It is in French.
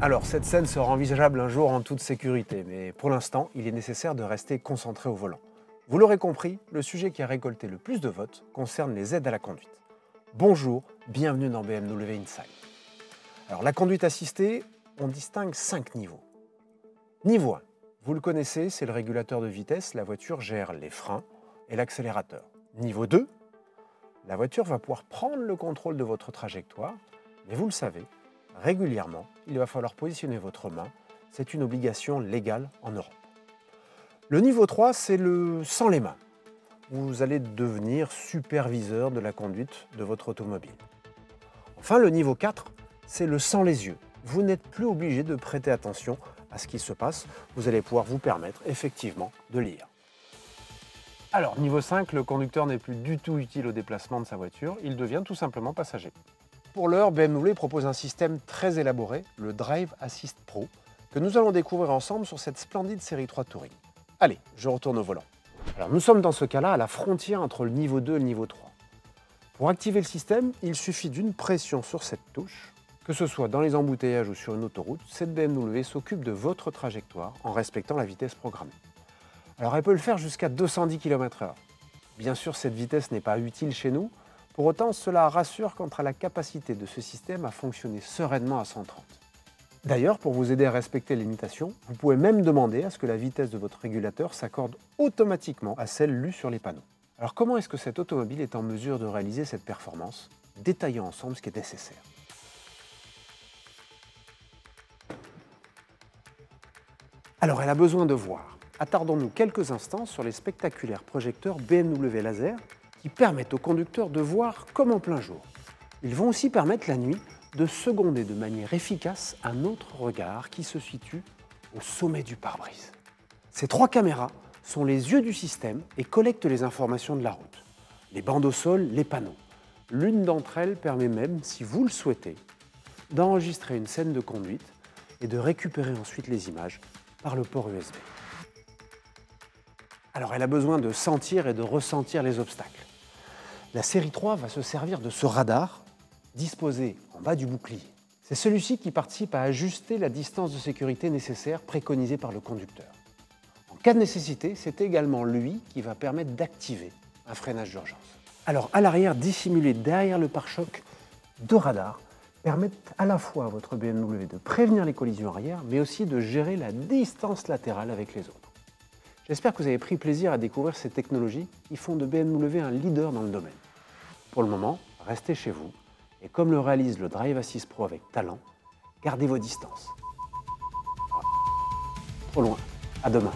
Alors, cette scène sera envisageable un jour en toute sécurité, mais pour l'instant, il est nécessaire de rester concentré au volant. Vous l'aurez compris, le sujet qui a récolté le plus de votes concerne les aides à la conduite. Bonjour, bienvenue dans BMW Inside. Alors, la conduite assistée, on distingue 5 niveaux. Niveau 1, vous le connaissez, c'est le régulateur de vitesse, la voiture gère les freins et l'accélérateur. Niveau 2, la voiture va pouvoir prendre le contrôle de votre trajectoire, mais vous le savez, régulièrement, il va falloir positionner votre main. C'est une obligation légale en Europe. Le niveau 3, c'est le sans les mains. Vous allez devenir superviseur de la conduite de votre automobile. Enfin, le niveau 4, c'est le sans les yeux. Vous n'êtes plus obligé de prêter attention à ce qui se passe. Vous allez pouvoir vous permettre effectivement de lire. Alors, niveau 5, le conducteur n'est plus du tout utile au déplacement de sa voiture. Il devient tout simplement passager. Pour l'heure, BMW propose un système très élaboré, le Drive Assist Pro, que nous allons découvrir ensemble sur cette splendide série 3 Touring. Allez, je retourne au volant. Alors nous sommes dans ce cas-là à la frontière entre le niveau 2 et le niveau 3. Pour activer le système, il suffit d'une pression sur cette touche. Que ce soit dans les embouteillages ou sur une autoroute, cette BMW s'occupe de votre trajectoire en respectant la vitesse programmée. Alors elle peut le faire jusqu'à 210 km/h. Bien sûr, cette vitesse n'est pas utile chez nous. Pour autant, cela rassure quant à la capacité de ce système à fonctionner sereinement à 130. D'ailleurs, pour vous aider à respecter les limitations, vous pouvez même demander à ce que la vitesse de votre régulateur s'accorde automatiquement à celle lue sur les panneaux. Alors comment est-ce que cette automobile est en mesure de réaliser cette performance? Détaillons ensemble ce qui est nécessaire. Alors elle a besoin de voir. Attardons-nous quelques instants sur les spectaculaires projecteurs BMW laser qui permettent aux conducteurs de voir comme en plein jour. Ils vont aussi permettre la nuit de seconder de manière efficace un autre regard qui se situe au sommet du pare-brise. Ces 3 caméras sont les yeux du système et collectent les informations de la route. Les bandes au sol, les panneaux. L'une d'entre elles permet même, si vous le souhaitez, d'enregistrer une scène de conduite et de récupérer ensuite les images par le port USB. Alors elle a besoin de sentir et de ressentir les obstacles. La série 3 va se servir de ce radar disposé en bas du bouclier. C'est celui-ci qui participe à ajuster la distance de sécurité nécessaire préconisée par le conducteur. En cas de nécessité, c'est également lui qui va permettre d'activer un freinage d'urgence. Alors à l'arrière, dissimulé derrière le pare-choc, 2 radars permettent à la fois à votre BMW de prévenir les collisions arrière, mais aussi de gérer la distance latérale avec les autres. J'espère que vous avez pris plaisir à découvrir ces technologies qui font de BMW un leader dans le domaine. Pour le moment, restez chez vous et comme le réalise le Drive Assist Pro avec talent, gardez vos distances. Trop loin, à demain.